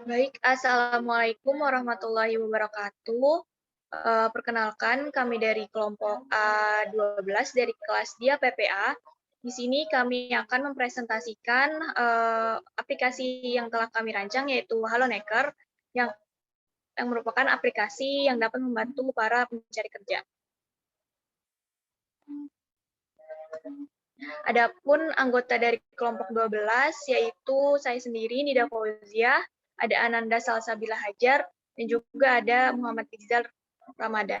Baik, Assalamualaikum warahmatullahi wabarakatuh. Perkenalkan, kami dari kelompok A12 dari kelas Dia PPA. Di sini kami akan mempresentasikan aplikasi yang telah kami rancang, yaitu HaloNaker, yang merupakan aplikasi yang dapat membantu para pencari kerja. Adapun anggota dari kelompok 12, yaitu saya sendiri, Nida Fauzia, ada Ananda Salsabila Hajar, dan juga ada Muhammad Izzal Ramadan.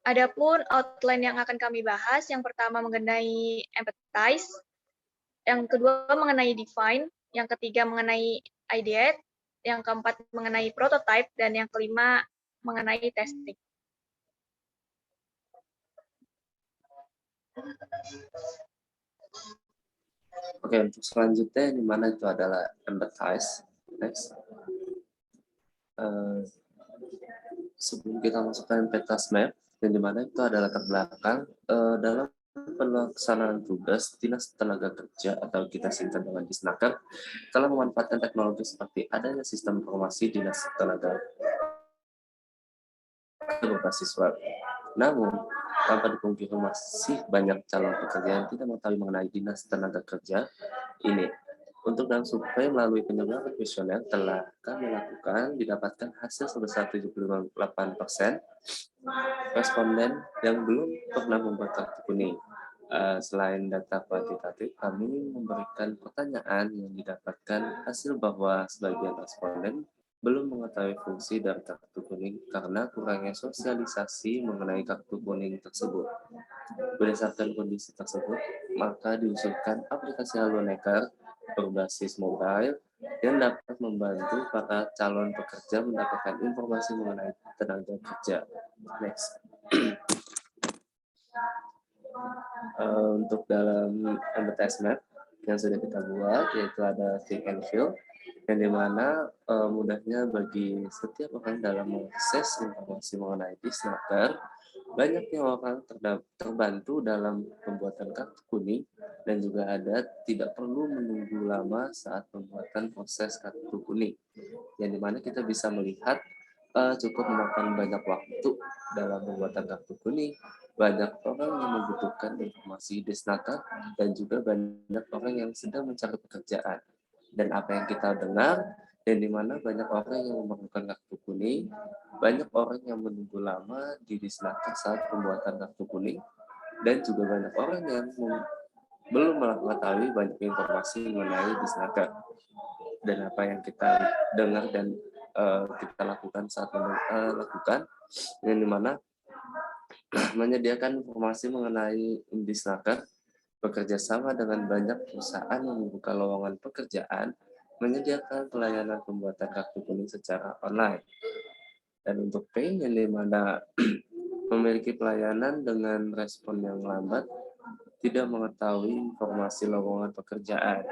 Adapun outline yang akan kami bahas, yang pertama mengenai empathize, yang kedua mengenai define, yang ketiga mengenai ideate, yang keempat mengenai prototype, dan yang kelima mengenai testing. Oke, untuk selanjutnya di mana itu adalah empathize. Next. Sebelum kita masukkan empathize map, yang di mana itu adalah terbelakang dalam pelaksanaan tugas Dinas Tenaga Kerja atau kita singkat dengan Disnaker telah memanfaatkan teknologi seperti adanya sistem informasi Dinas Tenaga berbasis web. Namun, tanpa dipungkiri masih banyak calon pekerja yang tidak mengetahui mengenai Dinas Tenaga Kerja ini. Untuk dalam survei melalui penyebaran kuesioner telah kami lakukan, didapatkan hasil sebesar 78% responden yang belum pernah membuat kartu kuning. Selain data kuantitatif, kami memberikan pertanyaan yang didapatkan hasil bahwa sebagian responden belum mengetahui fungsi dari kartu kuning karena kurangnya sosialisasi mengenai kartu kuning tersebut. Berdasarkan kondisi tersebut, maka diusulkan aplikasi HaloNaker berbasis mobile yang dapat membantu para calon pekerja mendapatkan informasi mengenai tenaga kerja. Next. Untuk dalam advertisement yang sudah kita buat, yaitu ada think and feel, yang dimana mudahnya bagi setiap orang dalam mengakses informasi mengenai Disnaker, banyaknya orang terbantu dalam pembuatan kartu kuning dan juga ada tidak perlu menunggu lama saat pembuatan proses kartu kuning, yang dimana kita bisa melihat cukup memakan banyak waktu dalam pembuatan kartu kuning, banyak orang yang membutuhkan informasi Disnaker dan juga banyak orang yang sedang mencari pekerjaan. Dan apa yang kita dengar, dan di mana banyak orang yang memerlukan kartu kuning, banyak orang yang menunggu lama di Disnaker saat pembuatan kartu kuning, dan juga banyak orang yang belum mengetahui banyak informasi mengenai Disnaker. Dan apa yang kita dengar dan kita lakukan saat melakukan, yang dimana menyediakan informasi mengenai Disnaker, bekerja sama dengan banyak perusahaan yang membuka lowongan pekerjaan, menyediakan pelayanan pembuatan kartu kuning secara online. Dan untuk pay, yang dimana memiliki pelayanan dengan respon yang lambat, tidak mengetahui informasi lowongan pekerjaan.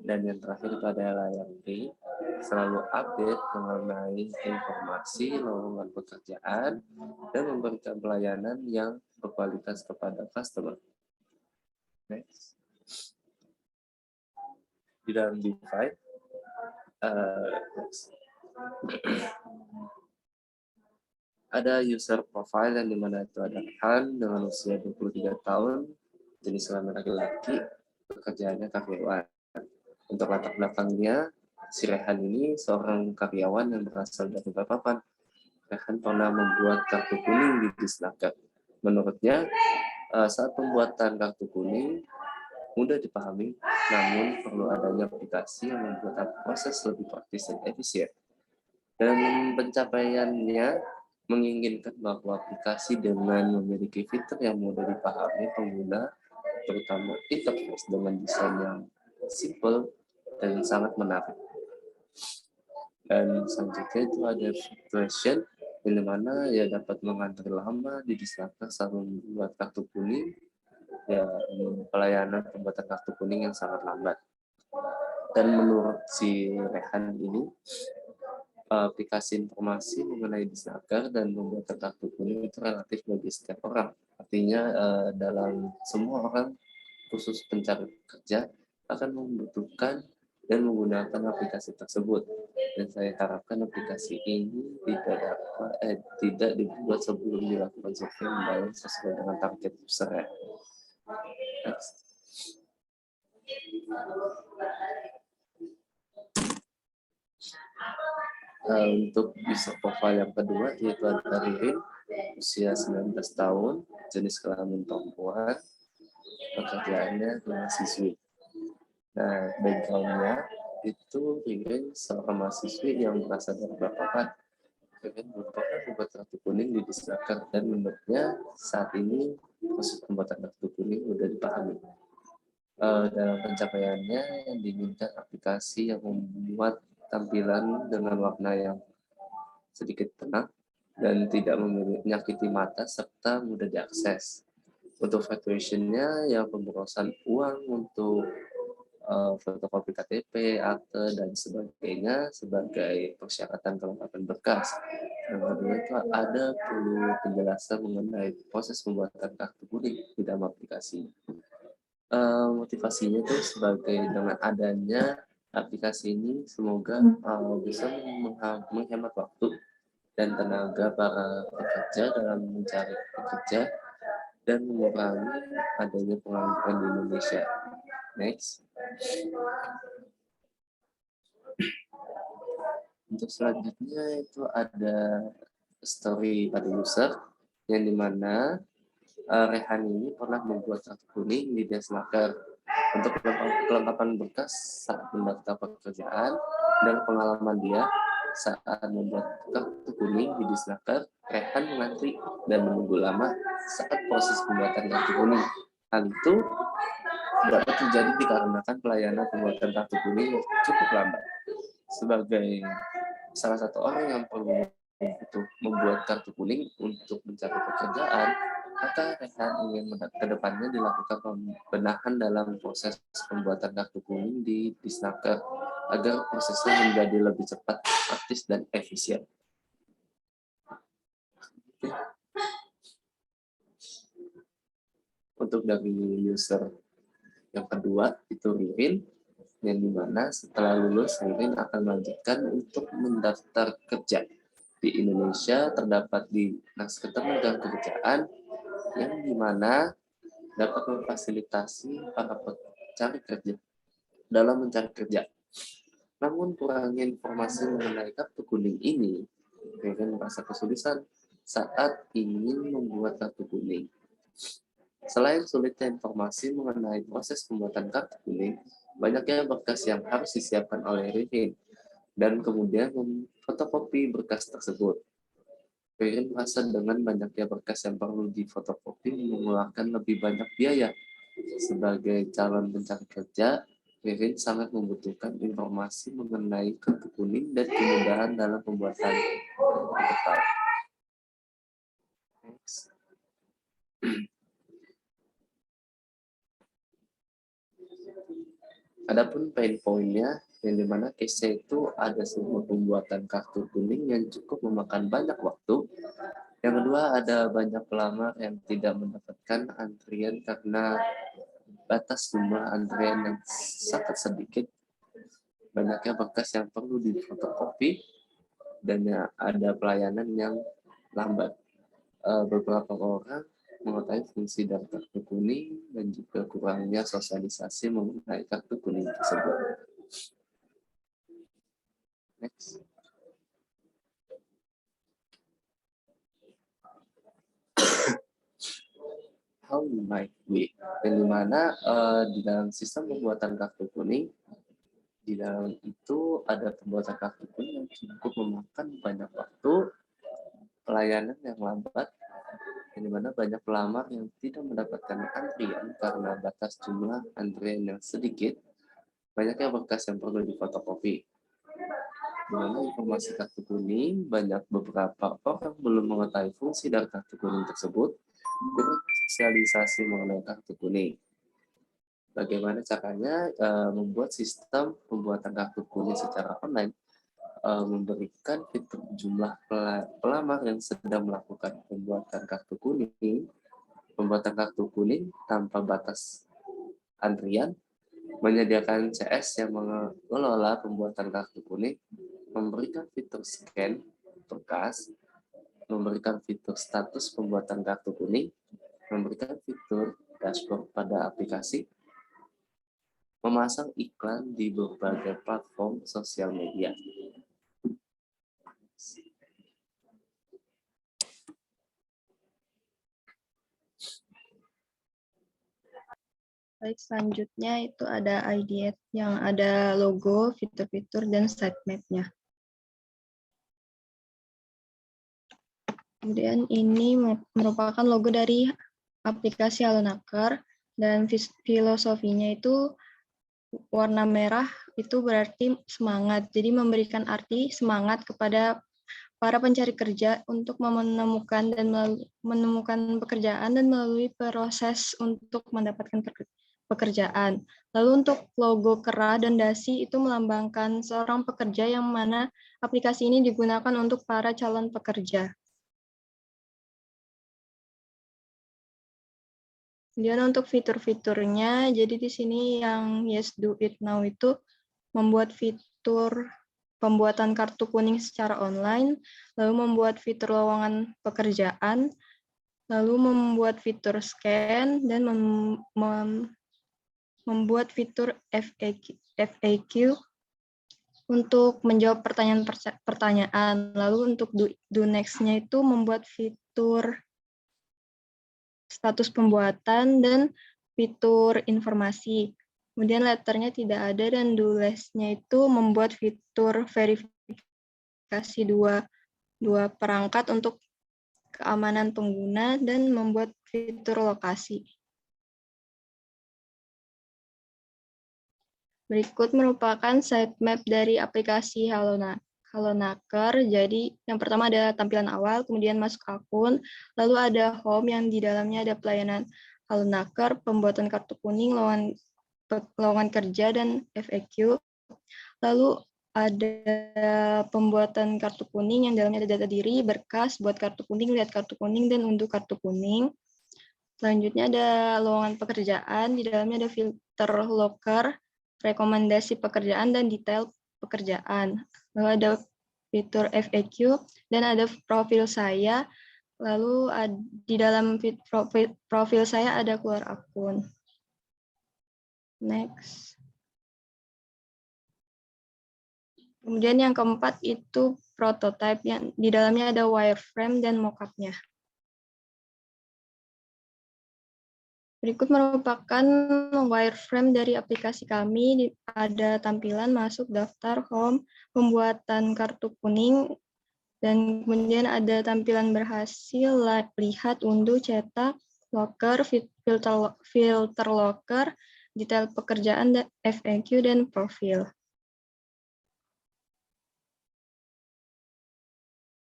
Dan yang terakhir adalah yang B, selalu update mengenai informasi lowongan pekerjaan dan memberikan pelayanan yang berkualitas kepada customer. Next. Di dalam divide, ada user profile yang dimana itu ada Han dengan usia 23 tahun, jenis kelamin laki-laki, pekerjaannya karyawan. Untuk latar belakangnya, si Rehan ini seorang karyawan yang berasal dari Balikpapan. Rehan pernah membuat kartu kuning di Disnaker. Menurutnya, saat pembuatan kartu kuning mudah dipahami, namun perlu adanya aplikasi yang membuat proses lebih praktis dan efisien. Dan pencapaiannya menginginkan bahwa aplikasi dengan memiliki fitur yang mudah dipahami pengguna, terutama interface dengan desain yang simple dan sangat menarik. Dan selanjutnya itu ada version yang dimana ya dapat mengantri lama di Disnaker saat membuat kartu kuning, ya pelayanan pembuatan kartu kuning yang sangat lambat. Dan menurut si Rehan ini, aplikasi informasi mengenai Disnaker dan pembuatan kartu kuning itu relatif bagi setiap orang. Artinya dalam semua orang, khusus pencari kerja, akan membutuhkan dan menggunakan aplikasi tersebut. Dan saya harapkan aplikasi ini tidak dibuat sebelum dilakukan survei mendalam sesuai dengan target user. Next. Untuk user profile yang kedua yaitu ada Ririn, usia 19 tahun, jenis kelamin perempuan, pekerjaannya mahasiswi. Nah, background-nya itu Ririn seorang mahasiswi yang berasal dari Balikpapan. Ririn merupakan membuat kartu kuning di Disnaker dan menurutnya saat ini proses pembuatan kartu kuning sudah dipahami. Dalam pencapaiannya yang diminta aplikasi yang membuat tampilan dengan warna yang sedikit tenang dan tidak menyakiti mata serta mudah diakses. Untuk valuation-nya yang pemborosan uang untuk fotokopi KTP, akte, dan sebagainya sebagai persyaratan kelengkapan berkas. Yang kedua itu ada perlu penjelasan mengenai proses pembuatan kartu kuning di dalam aplikasi. Motivasinya itu sebagai dengan adanya aplikasi ini semoga bisa menghemat waktu dan tenaga para pekerja dalam mencari pekerja dan mengurangi adanya pengangguran di Indonesia. Next. Untuk selanjutnya itu ada story pada user yang dimana Rehan ini pernah membuat kartu kuning di Disnaker untuk kelengkapan berkas saat mendaftar pekerjaan dan pengalaman dia saat membuat kartu kuning di Disnaker. Rehan mengantri dan menunggu lama saat proses pembuatan kartu kuning. Hal itu dapat terjadi dikarenakan pelayanan pembuatan kartu kuning cukup lambat. Sebagai salah satu orang yang perlu untuk membuat kartu kuning untuk mencari pekerjaan, maka Rehan ingin ke depannya dilakukan pembenahan dalam proses pembuatan kartu kuning di Disnaker agar prosesnya menjadi lebih cepat, praktis, dan efisien. Untuk dari user yang kedua itu Ririn, yang dimana setelah lulus Ririn akan melanjutkan untuk mendaftar kerja. Di Indonesia terdapat Dinas Ketenagakerjaan yang dimana dapat memfasilitasi para pencari kerja dalam mencari kerja. Namun kurangnya informasi mengenai kartu kuning ini, Ririn merasa kesulitan saat ingin membuat kartu kuning. Selain sulitnya informasi mengenai proses pembuatan kartu kuning, banyaknya berkas yang harus disiapkan oleh Ririn dan kemudian memfotokopi berkas tersebut. Ririn merasa dengan banyaknya berkas yang perlu difotokopi mengeluarkan lebih banyak biaya. Sebagai calon pencari kerja, Ririn sangat membutuhkan informasi mengenai kartu kuning dan kemudahan dalam pembuatan berkas. Adapun pain point-nya, yang dimana case-nya itu ada sebuah pembuatan kartu kuning yang cukup memakan banyak waktu. Yang kedua, ada banyak pelamar yang tidak mendapatkan antrian karena batas jumlah antrian yang sangat sedikit. Banyaknya berkas yang perlu difotokopi dan ada pelayanan yang lambat. Beberapa orang mengetahui fungsi dari kartu kuning dan juga kurangnya sosialisasi mengenai kartu kuning tersebut. Next. How might we? Dan dimana di dalam sistem pembuatan kartu kuning, di dalam itu ada pembuatan kartu kuning yang cukup memakan banyak waktu, pelayanan yang lambat, yang dimana banyak pelamar yang tidak mendapatkan antrian karena batas jumlah antrian yang sedikit, banyaknya berkas yang perlu difotokopi. Di mana informasi kartu kuning, banyak beberapa orang belum mengetahui fungsi dari kartu kuning tersebut, kurang sosialisasi mengenai kartu kuning. Bagaimana caranya membuat sistem pembuatan kartu kuning secara online, memberikan fitur jumlah pelamar yang sedang melakukan pembuatan kartu kuning tanpa batas antrian, menyediakan CS yang mengelola pembuatan kartu kuning, memberikan fitur scan berkas, memberikan fitur status pembuatan kartu kuning, memberikan fitur dashboard pada aplikasi, memasang iklan di berbagai platform sosial media. Baik, selanjutnya itu ada IDF yang ada logo, fitur-fitur, dan sitemap-nya. Kemudian ini merupakan logo dari aplikasi Halonaker, dan filosofinya itu warna merah itu berarti semangat. Jadi memberikan arti semangat kepada para pencari kerja untuk menemukan pekerjaan dan melalui proses untuk mendapatkan pekerjaan. Lalu untuk logo kera dan dasi itu melambangkan seorang pekerja yang mana aplikasi ini digunakan untuk para calon pekerja. Kemudian untuk fitur-fiturnya, jadi di sini yang Yes Do It Now itu membuat fitur pembuatan kartu kuning secara online, lalu membuat fitur lowongan pekerjaan, lalu membuat fitur scan, dan membuat fitur FAQ untuk menjawab pertanyaan. Lalu untuk do next-nya itu membuat fitur status pembuatan dan fitur informasi. Kemudian letternya tidak ada, dan do less-nya itu membuat fitur verifikasi dua perangkat untuk keamanan pengguna dan membuat fitur lokasi. Berikut merupakan sitemap dari aplikasi Halonaker. Jadi yang pertama ada tampilan awal, kemudian masuk akun, lalu ada home yang di dalamnya ada pelayanan Halonaker, pembuatan kartu kuning, lowongan kerja, dan FAQ. Lalu ada pembuatan kartu kuning yang dalamnya ada data diri, berkas, buat kartu kuning, lihat kartu kuning, dan unduh kartu kuning. Selanjutnya ada lowongan pekerjaan, di dalamnya ada filter loker, rekomendasi pekerjaan, dan detail pekerjaan. Lalu ada fitur FAQ, dan ada profil saya. Lalu di dalam profil saya ada keluar akun. Next. Kemudian yang keempat itu prototype, yang di dalamnya ada wireframe dan mockup-nya. Berikut merupakan wireframe dari aplikasi kami. Ada tampilan masuk, daftar, home, pembuatan kartu kuning, dan kemudian ada tampilan berhasil, lihat, unduh, cetak, locker, filter locker, detail pekerjaan, FAQ, dan profil.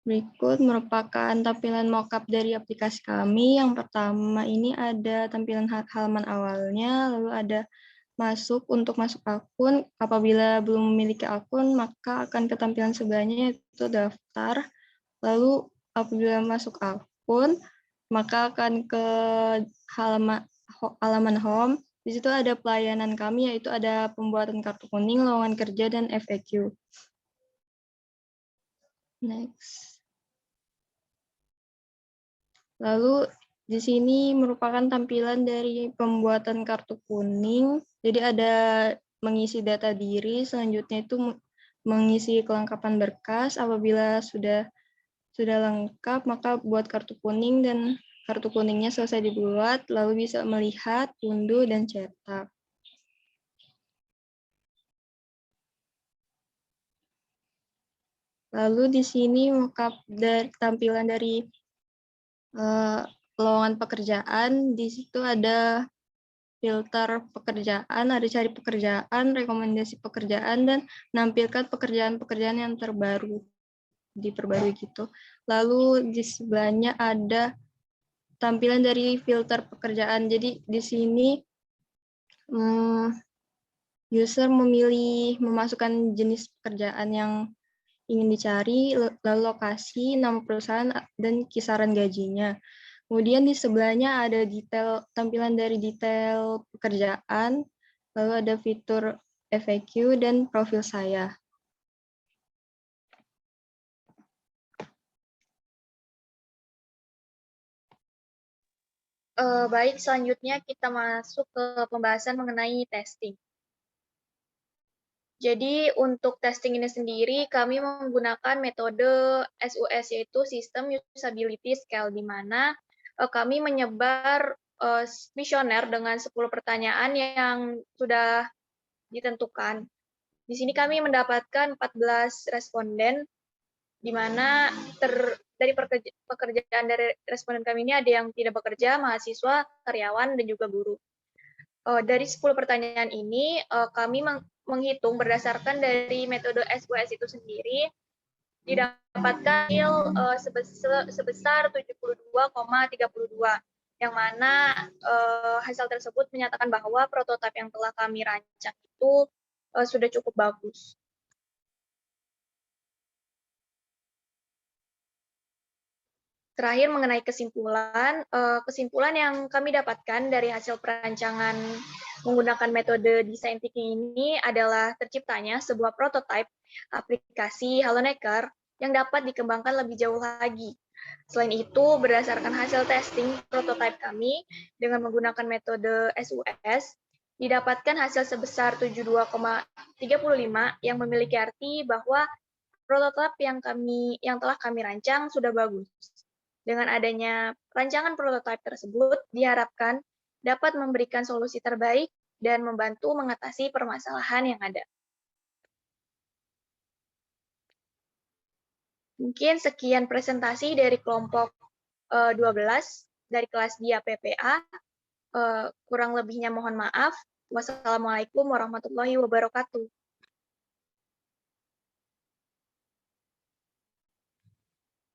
Berikut merupakan tampilan mockup dari aplikasi kami. Yang pertama ini ada tampilan halaman awalnya, lalu ada untuk masuk akun. Apabila belum memiliki akun, maka akan ke tampilan sebelahnya yaitu daftar. Lalu apabila masuk akun, maka akan ke halaman home. Di situ ada pelayanan kami, yaitu ada pembuatan kartu kuning, lowongan kerja, dan FAQ. Next. Lalu di sini merupakan tampilan dari pembuatan kartu kuning. Jadi ada mengisi data diri, selanjutnya itu mengisi kelengkapan berkas. Apabila sudah lengkap, maka buat kartu kuning, dan kartu kuningnya selesai dibuat, lalu bisa melihat, unduh, dan cetak. Lalu di sini mockup dari tampilan dari lowongan pekerjaan. Di situ ada filter pekerjaan, ada cari pekerjaan, rekomendasi pekerjaan, dan menampilkan pekerjaan-pekerjaan yang terbaru, diperbarui gitu. Lalu di sebelahnya ada tampilan dari filter pekerjaan. Jadi di sini user memasukkan jenis pekerjaan yang ingin dicari, lalu lokasi, nama perusahaan, dan kisaran gajinya. Kemudian di sebelahnya ada tampilan dari detail pekerjaan, lalu ada fitur FAQ, dan profil saya. Baik, selanjutnya kita masuk ke pembahasan mengenai testing. Jadi untuk testing ini sendiri kami menggunakan metode SUS, yaitu System Usability Scale, di mana kami menyebar kuesioner dengan 10 pertanyaan yang sudah ditentukan. Di sini kami mendapatkan 14 responden, di mana dari pekerjaan dari responden kami ini ada yang tidak bekerja, mahasiswa, karyawan, dan juga guru. Dari 10 pertanyaan ini, kami menghitung berdasarkan dari metode SUS itu sendiri, didapatkan nilai sebesar 72,32, yang mana hasil tersebut menyatakan bahwa prototipe yang telah kami rancang itu sudah cukup bagus. Terakhir mengenai kesimpulan, kesimpulan yang kami dapatkan dari hasil perancangan menggunakan metode design thinking ini adalah terciptanya sebuah prototipe aplikasi HaloNaker yang dapat dikembangkan lebih jauh lagi. Selain itu, berdasarkan hasil testing prototipe kami dengan menggunakan metode SUS, didapatkan hasil sebesar 72,35 yang memiliki arti bahwa prototipe yang telah kami rancang sudah bagus. Dengan adanya rancangan prototipe tersebut, diharapkan dapat memberikan solusi terbaik dan membantu mengatasi permasalahan yang ada. Mungkin sekian presentasi dari kelompok 12 dari kelas DIA PPA. Kurang lebihnya mohon maaf. Wassalamualaikum warahmatullahi wabarakatuh.